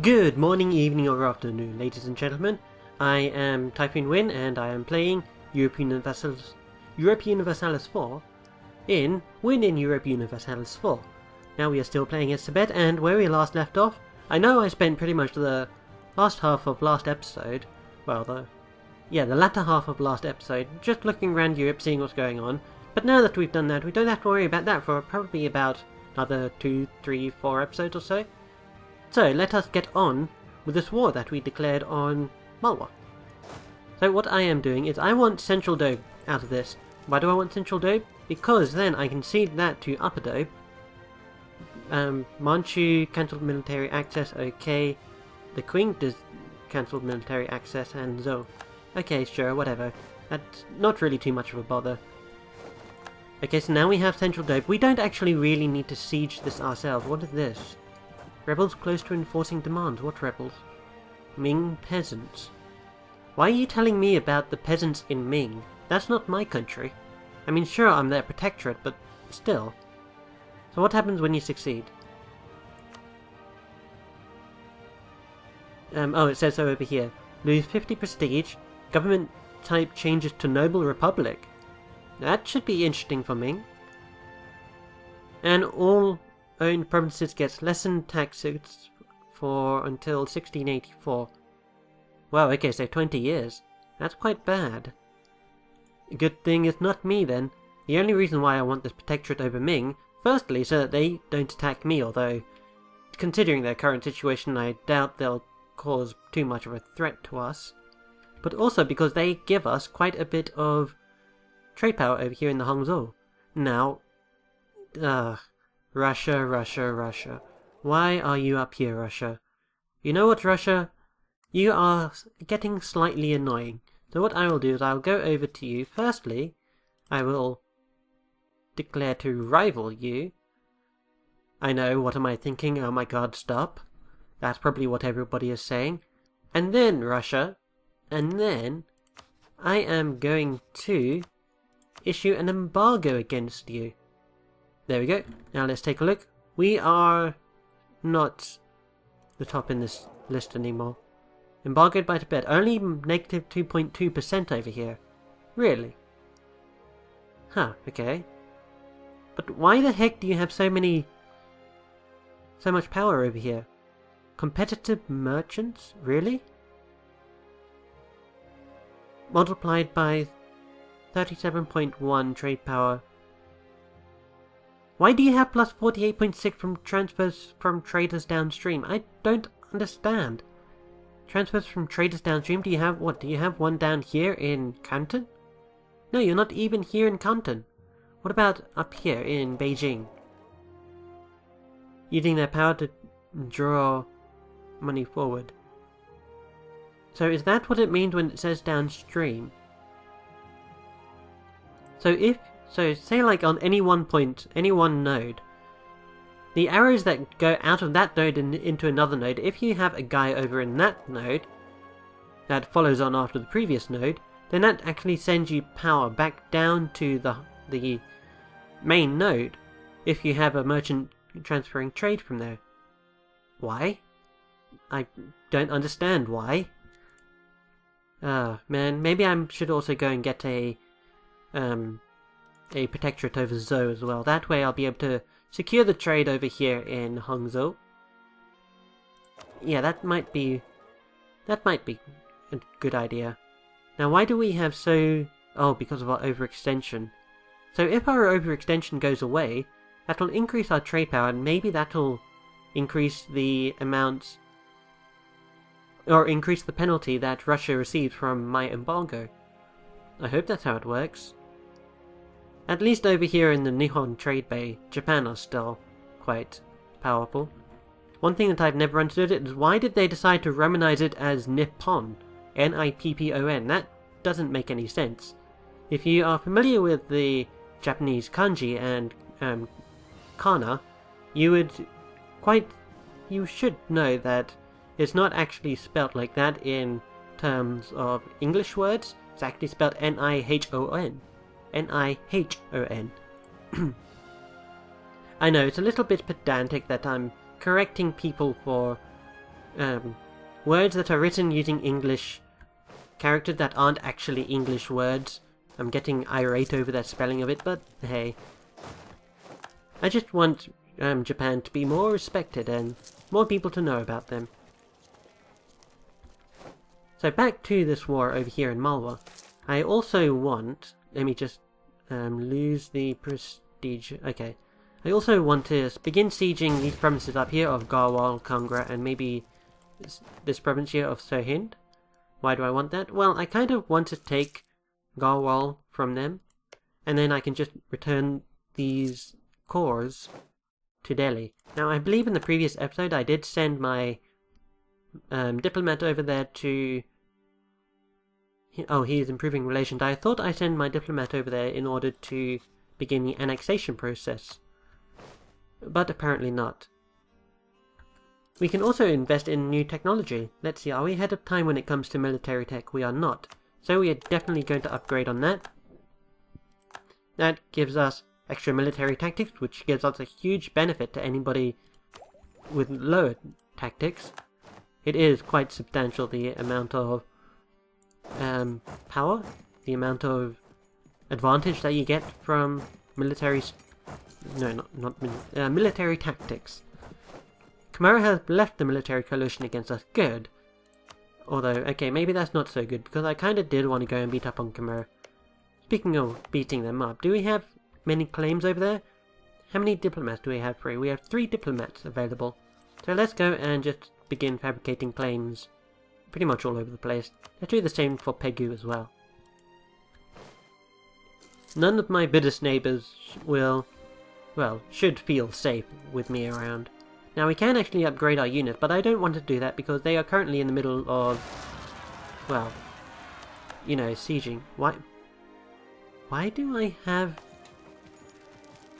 Good morning, evening or afternoon, ladies and gentlemen. I am typing Winn and I am playing Europa Universalis IV in Winn in Europa Universalis IV. Now we are still playing as Tibet, and where we last left off, I know I spent pretty much the last half of last episode, the latter half of last episode, just looking around Europe, seeing what's going on. But now that we've done that, we don't have to worry about that for probably about another 2, 3, 4 episodes or so. So let us get on with this war that we declared on Malwa. So what I am doing is I want Central Dobe out of this. Why do I want Central Dobe? Because then I can cede that to Upper Dobe. Manchu cancelled military access, okay. The Queen does cancelled military access, and Zhou. Okay, sure, whatever. That's not really too much of a bother. Okay, so now we have Central Dobe. We don't actually really need to siege this ourselves. What is this? Rebels close to enforcing demands. What rebels? Ming peasants. Why are you telling me about the peasants in Ming? That's not my country. I mean, sure, I'm their protectorate, but still. So what happens when you succeed? It says so over here. Lose 50 prestige. Government type changes to Noble Republic. That should be interesting for Ming. And all owned provinces gets lessened taxes for until 1684. Wow, okay, so 20 years. That's quite bad. Good thing it's not me then. The only reason why I want this protectorate over Ming, firstly so that they don't attack me, although considering their current situation I doubt they'll cause too much of a threat to us. But also because they give us quite a bit of trade power over here in the Hangzhou. Now, Russia. Why are you up here, Russia? You know what, Russia? You are getting slightly annoying. So what I will do is I'll go over to you. Firstly, I will declare to rival you. I know, what am I thinking? Oh my god, stop. That's probably what everybody is saying. And then, Russia, and then I am going to issue an embargo against you. There we go. Now let's take a look. We are not the top in this list anymore. Embargoed by Tibet. Only negative 2.2% over here. Really? Huh, okay. But why the heck do you have so much power over here? Competitive merchants? Really? Multiplied by 37.1 trade power. Why do you have plus 48.6 from transfers from traders downstream? I don't understand. Transfers from traders downstream, do you have one down here in Canton? No, you're not even here in Canton. What about up here in Beijing? Using their power to draw money forward. So is that what it means when it says downstream? So say like on any one point, any one node, the arrows that go out of that node and into another node, if you have a guy over in that node that follows on after the previous node, then that actually sends you power back down to the main node if you have a merchant transferring trade from there. Why? I don't understand why. Man, maybe I should also go and get a protectorate over Zhou as well. That way I'll be able to secure the trade over here in Hangzhou. Yeah, that might be a good idea. Now why do we have so... Oh, because of our overextension. So if our overextension goes away, that'll increase our trade power, and maybe that'll increase the amounts... or increase the penalty that Russia receives from my embargo. I hope that's how it works. At least over here in the Nihon Trade Bay, Japan are still quite powerful. One thing that I've never understood is why did they decide to Romanize it as Nippon? Nippon. That doesn't make any sense. If you are familiar with the Japanese kanji and kana, you should know that it's not actually spelt like that in terms of English words. It's actually spelled Nihon. Nihon. I know, it's a little bit pedantic that I'm correcting people for words that are written using English characters that aren't actually English words. I'm getting irate over that spelling of it, but hey. I just want Japan to be more respected and more people to know about them. So back to this war over here in Malwa. I also want... Let me just lose the prestige. Okay. I also want to begin sieging these provinces up here of Garhwal, Kangra, and maybe this province here of Sirhind. Why do I want that? Well, I kind of want to take Garhwal from them, and then I can just return these cores to Delhi. Now, I believe in the previous episode I did send my diplomat over there to... Oh, he is improving relations. I thought I sent my diplomat over there in order to begin the annexation process, but apparently not. We can also invest in new technology. Let's see, are we ahead of time when it comes to military tech? We are not. So we are definitely going to upgrade on that. That gives us extra military tactics, which gives us a huge benefit to anybody with lower tactics. It is quite substantial, the amount of power, the amount of advantage that you get from military... military tactics. Khmer has left the military coalition against us. Good. Although, okay, maybe that's not so good, because I kind of did want to go and beat up on Khmer. Speaking of beating them up, do we have many claims over there? How many diplomats do we have free? We have 3 diplomats available. So let's go and just begin fabricating claims pretty much all over the place. Let's do the same for Pegu as well. None of my Buddhist neighbours will, well, should feel safe with me around. Now we can actually upgrade our unit, but I don't want to do that because they are currently in the middle of, well, you know, sieging. Why do I have...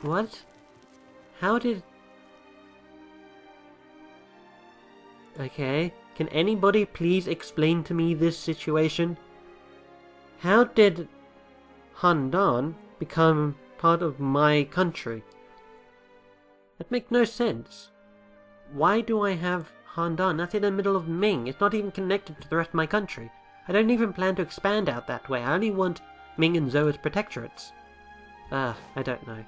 What? How did... Okay, can anybody please explain to me this situation? How did Handan become part of my country? That makes no sense. Why do I have Handan? That's in the middle of Ming. It's not even connected to the rest of my country. I don't even plan to expand out that way. I only want Ming and Zhou as protectorates. I don't know.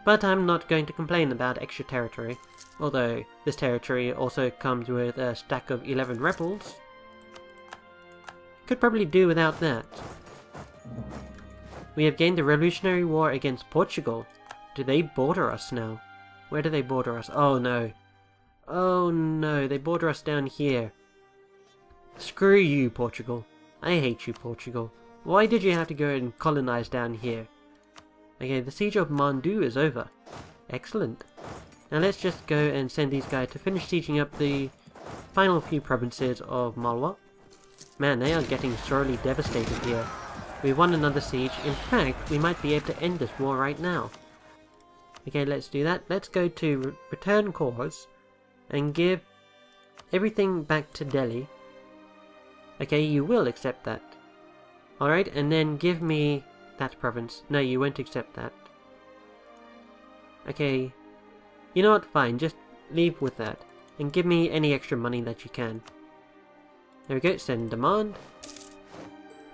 But I'm not going to complain about extra territory. Although, this territory also comes with a stack of 11 rebels. Could probably do without that. We have gained the Revolutionary War against Portugal. Do they border us now? Where do they border us? Oh no. Oh no, they border us down here. Screw you, Portugal. I hate you, Portugal. Why did you have to go and colonize down here? Okay, the siege of Mandu is over. Excellent. Now let's just go and send these guys to finish sieging up the final few provinces of Malwa. Man, they are getting sorely devastated here. We won another siege. In fact, we might be able to end this war right now. Okay, let's do that. Let's go to return cores and give everything back to Delhi. Okay, you will accept that. Alright, and then give me that province. No, you won't accept that. Okay, you know what, fine, just leave with that. And give me any extra money that you can. There we go, send demand.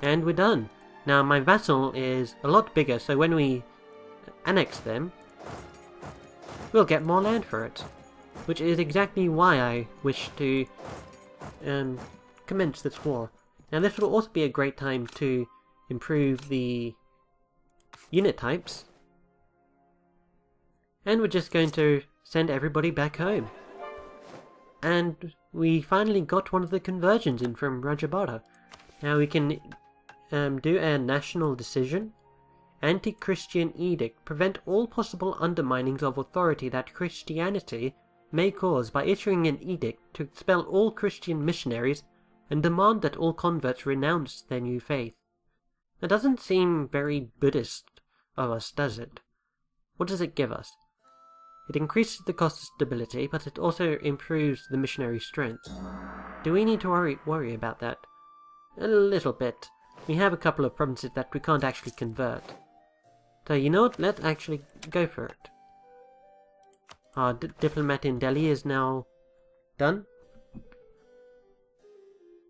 And we're done. Now, my vassal is a lot bigger, so when we annex them, we'll get more land for it. Which is exactly why I wish to commence this war. Now this will also be a great time to improve the unit types. And we're just going to send everybody back home. And we finally got one of the conversions in from Rajabara. Now we can do a national decision. Anti-Christian edict. Prevent all possible underminings of authority that Christianity may cause by issuing an edict to expel all Christian missionaries and demand that all converts renounce their new faith. That doesn't seem very Buddhist of us, does it? What does it give us? It increases the cost of stability, but it also improves the missionary strength. Do we need to worry about that? A little bit. We have a couple of provinces that we can't actually convert. So you know what, let's actually go for it. Our diplomat in Delhi is now done.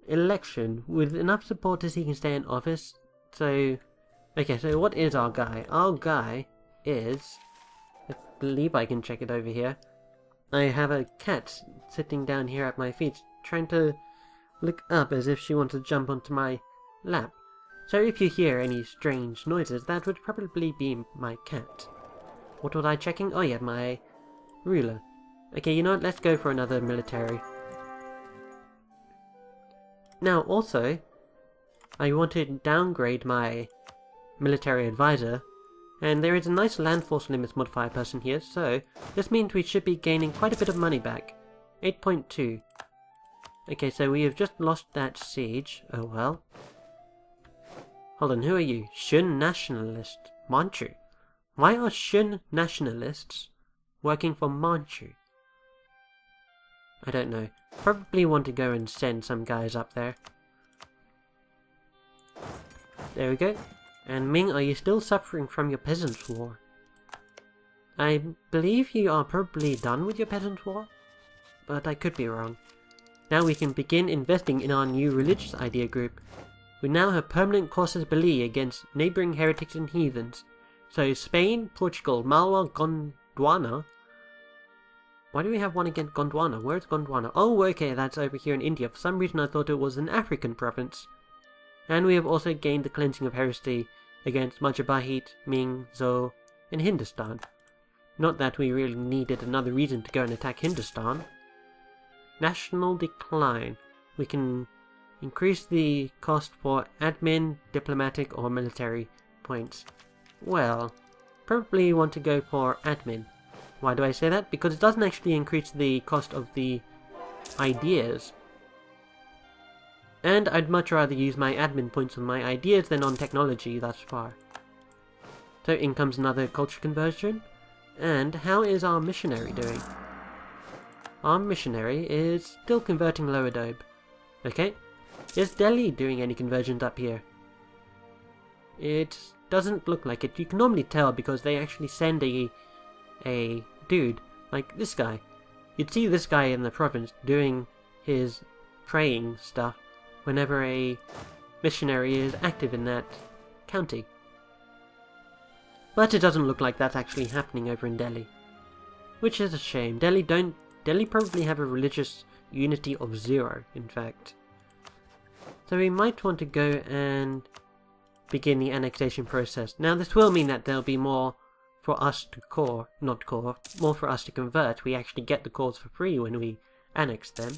election with enough supporters he can stay in office. So, okay, so what is our guy? Our guy is, I believe I can check it over here. I have a cat sitting down here at my feet, trying to look up as if she wants to jump onto my lap. So if you hear any strange noises, that would probably be my cat. What was I checking? Oh yeah, my ruler. Okay, you know what, let's go for another military. Now also, I want to downgrade my military advisor, and there is a nice land force limits modifier person here, so this means we should be gaining quite a bit of money back. 8.2. Okay, so we have just lost that siege. Oh well. Hold on, who are you? Shun nationalist. Manchu. Why are Shun nationalists working for Manchu? I don't know. Probably want to go and send some guys up there. There we go. And Ming, are you still suffering from your Peasants' War? I believe you are probably done with your Peasants' War, but I could be wrong. Now we can begin investing in our new religious idea group. We now have permanent casus belli against neighbouring heretics and heathens. So Spain, Portugal, Malwa, Gondwana. Why do we have one against Gondwana? Where's Gondwana? Oh, okay, that's over here in India. For some reason I thought it was an African province. And we have also gained the cleansing of heresy against Majapahit, Ming, Zhou, and Hindustan. Not that we really needed another reason to go and attack Hindustan. National decline. We can increase the cost for admin, diplomatic, or military points. Well, probably want to go for admin. Why do I say that? Because it doesn't actually increase the cost of the ideas. And I'd much rather use my admin points on my ideas than on technology thus far. So in comes another culture conversion. And how is our missionary doing? Our missionary is still converting Lower Dobe. Okay. Is Delhi doing any conversions up here? It doesn't look like it. You can normally tell because they actually send a dude like this guy. You'd see this guy in the province doing his praying stuff whenever a missionary is active in that county. But it doesn't look like that's actually happening over in Delhi. Which is a shame. Delhi probably have a religious unity of 0, in fact. So we might want to go and begin the annexation process. Now this will mean that there'll be more for us to more for us to convert. We actually get the cores for free when we annex them.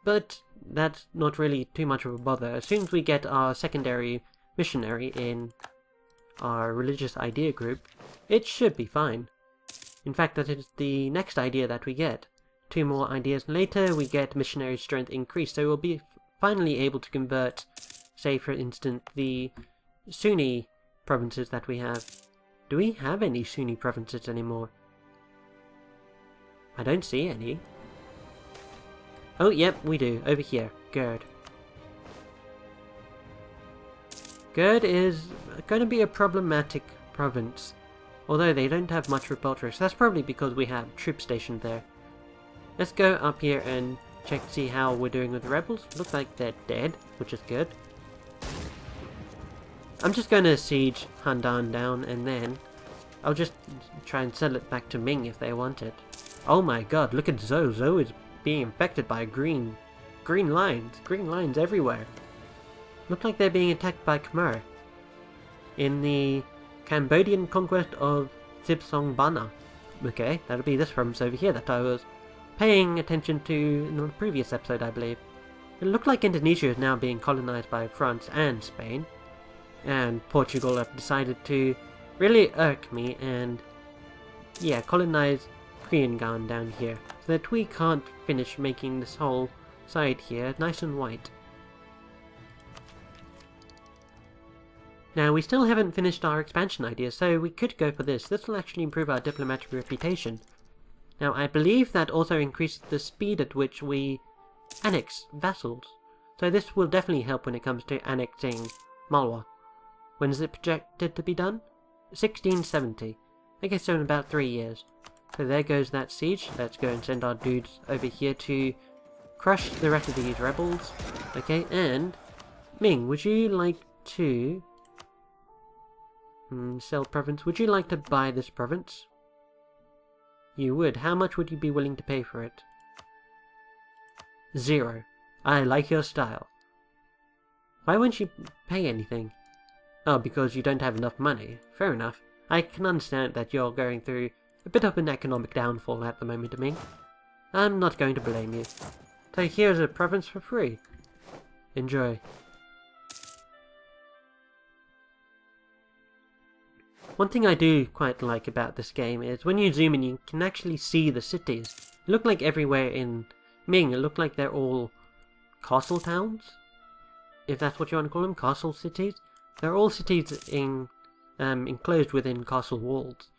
But that's not really too much of a bother. As soon as we get our secondary missionary in our religious idea group, it should be fine. In fact, that is the next idea that we get. 2 more ideas later, we get missionary strength increased, so we'll be finally able to convert, say for instance, the Sunni provinces that we have. Do we have any Sunni provinces anymore? I don't see any. Oh, yep, we do. Over here. Gurd. Gurd is going to be a problematic province. Although they don't have much repertoire, so that's probably because we have troops stationed there. Let's go up here and check to see how we're doing with the rebels. Looks like they're dead, which is good. I'm just going to siege Handan down, and then I'll just try and sell it back to Ming if they want it. Oh my god, look at Zhou. Zhou is being infected by green lines everywhere. Look like they're being attacked by Khmer in the Cambodian conquest of Sibsong Bana. Okay, that'll be this province over here that I was paying attention to in the previous episode, I believe. It looked like Indonesia is now being colonized by France and Spain, and Portugal have decided to really irk me and, yeah, colonize Priangan down here, so that we can't finish making this whole side here nice and white. Now, we still haven't finished our expansion idea, so we could go for this. This will actually improve our diplomatic reputation. Now, I believe that also increases the speed at which we annex vassals. So this will definitely help when it comes to annexing Malwa. When is it projected to be done? 1670. I guess so in about 3 years. So there goes that siege. Let's go and send our dudes over here to crush the rest of these rebels. Okay, and Ming, would you like to sell province? Would you like to buy this province? You would. How much would you be willing to pay for it? 0. I like your style. Why wouldn't you pay anything? Oh, because you don't have enough money. Fair enough. I can understand that you're going through a bit of an economic downfall at the moment, Ming. I'm not going to blame you. So here's a province for free. Enjoy. One thing I do quite like about this game is when you zoom in you can actually see the cities. They look like everywhere in Ming, it look like they're all castle towns? If that's what you want to call them, castle cities? They're all cities enclosed within castle walls.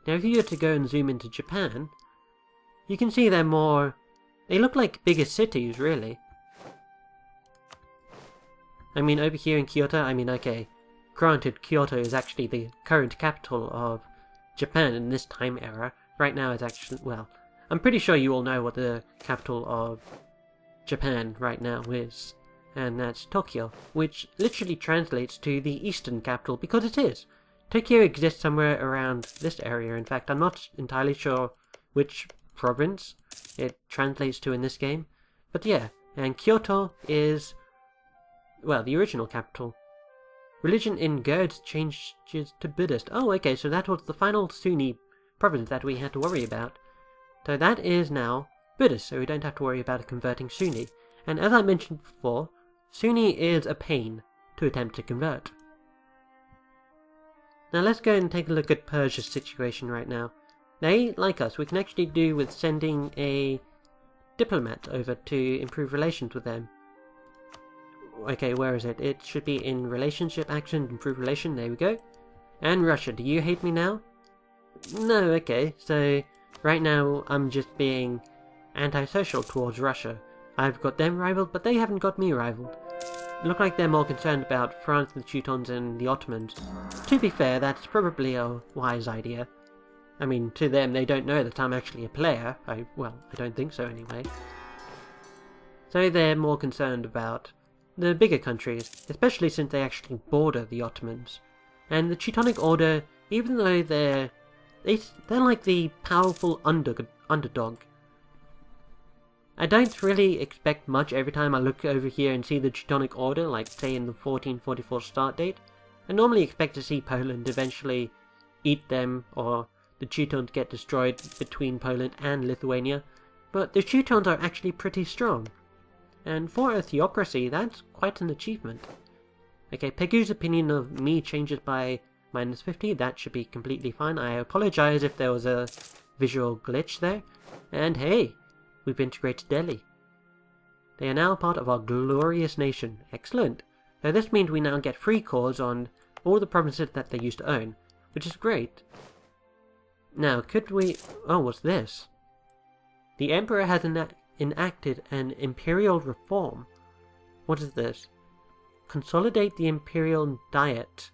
Now if you were to go and zoom into Japan, you can see they're more... they look like bigger cities, really. I mean, over here in Kyoto, I mean, okay, granted, Kyoto is actually the current capital of Japan in this time era. Right now it's actually, well, I'm pretty sure you all know what the capital of Japan right now is. And that's Tokyo, which literally translates to the eastern capital, because it is. Tokyo exists somewhere around this area. In fact, I'm not entirely sure which province it translates to in this game. But yeah, and Kyoto is, well, the original capital. Religion in Gerd changes to Buddhist. Oh, okay, so that was the final Sunni province that we had to worry about. So that is now Buddhist, so we don't have to worry about converting Sunni. And as I mentioned before, Sunni is a pain to attempt to convert. Now let's go and take a look at Persia's situation right now. They, like us, we can actually do with sending a diplomat over to improve relations with them. Okay, where is it? It should be in relationship action, improve relation, there we go. And Russia, do you hate me now? No, okay, so right now I'm just being antisocial towards Russia. I've got them rivaled, but they haven't got me rivaled. Look like they're more concerned about France, the Teutons, and the Ottomans. To be fair, that's probably a wise idea. I mean, to them, they don't know that I'm actually a player. Well, I don't think so anyway. So they're more concerned about the bigger countries, especially since they actually border the Ottomans. And the Teutonic Order, even though they're like the powerful underdog. I don't really expect much every time I look over here and see the Teutonic Order, like say in the 1444 start date. I normally expect to see Poland eventually eat them, or the Teutons get destroyed between Poland and Lithuania, but the Teutons are actually pretty strong. And for a theocracy, that's quite an achievement. Okay, Pegu's opinion of me changes by -50, that should be completely fine. I apologize if there was a visual glitch there. And hey, we've integrated Delhi. They are now part of our glorious nation. Excellent. So this means we now get free cores on all the provinces that they used to own, which is great. Now, could we... oh, what's this? The Emperor has enacted an imperial reform. What is this? Consolidate the imperial diet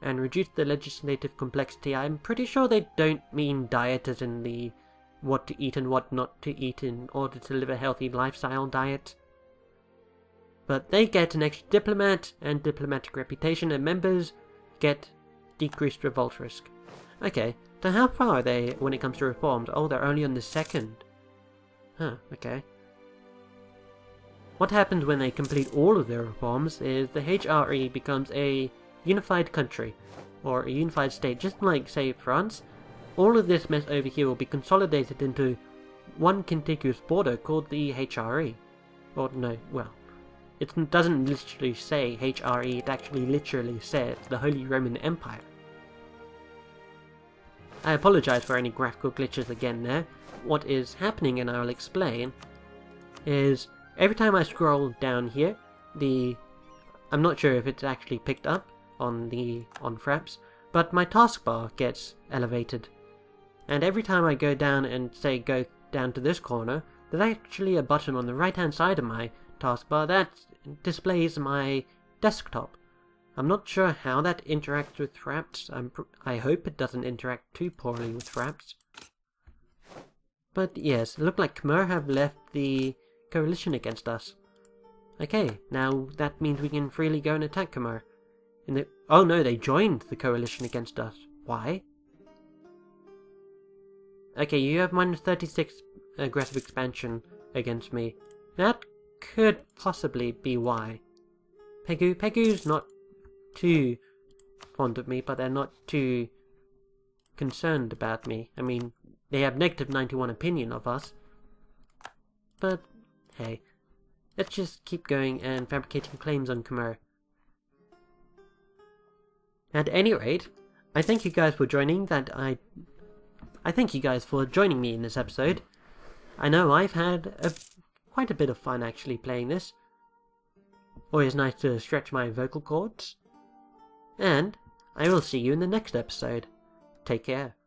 and reduce the legislative complexity. I'm pretty sure they don't mean diet as in the what to eat and what not to eat in order to live a healthy lifestyle diet. But they get an extra diplomat and diplomatic reputation, and members get decreased revolt risk. Okay, so how far are they when it comes to reforms? Oh, they're only on the 2nd. Huh, okay. What happens when they complete all of their reforms is the HRE becomes a unified country, or a unified state, just like, say, France. All of this mess over here will be consolidated into one contiguous border called the HRE. Or no, well, it doesn't literally say HRE, it actually literally says the Holy Roman Empire. I apologize for any graphical glitches again there. What is happening, and I'll explain, is every time I scroll down here, I'm not sure if it's actually picked up on Fraps, but my taskbar gets elevated. And every time I go down and say go down to this corner, there's actually a button on the right hand side of my taskbar that displays my desktop. I'm not sure how that interacts with Fraps. I hope it doesn't interact too poorly with Fraps. But yes, it looked like Khmer have left the coalition against us. Okay, now that means we can freely go and attack Khmer. Oh no, they joined the coalition against us. Why? Okay, you have minus 36 aggressive expansion against me. That could possibly be why. Pegu's not too fond of me, but they're not too concerned about me. I mean, they have negative 91 opinion of us. But, hey, let's just keep going and fabricating claims on Khmer. At any rate, I thank you guys for joining I thank you guys for joining me in this episode. I know I've had quite a bit of fun actually playing this. Always nice to stretch my vocal cords. And I will see you in the next episode. Take care.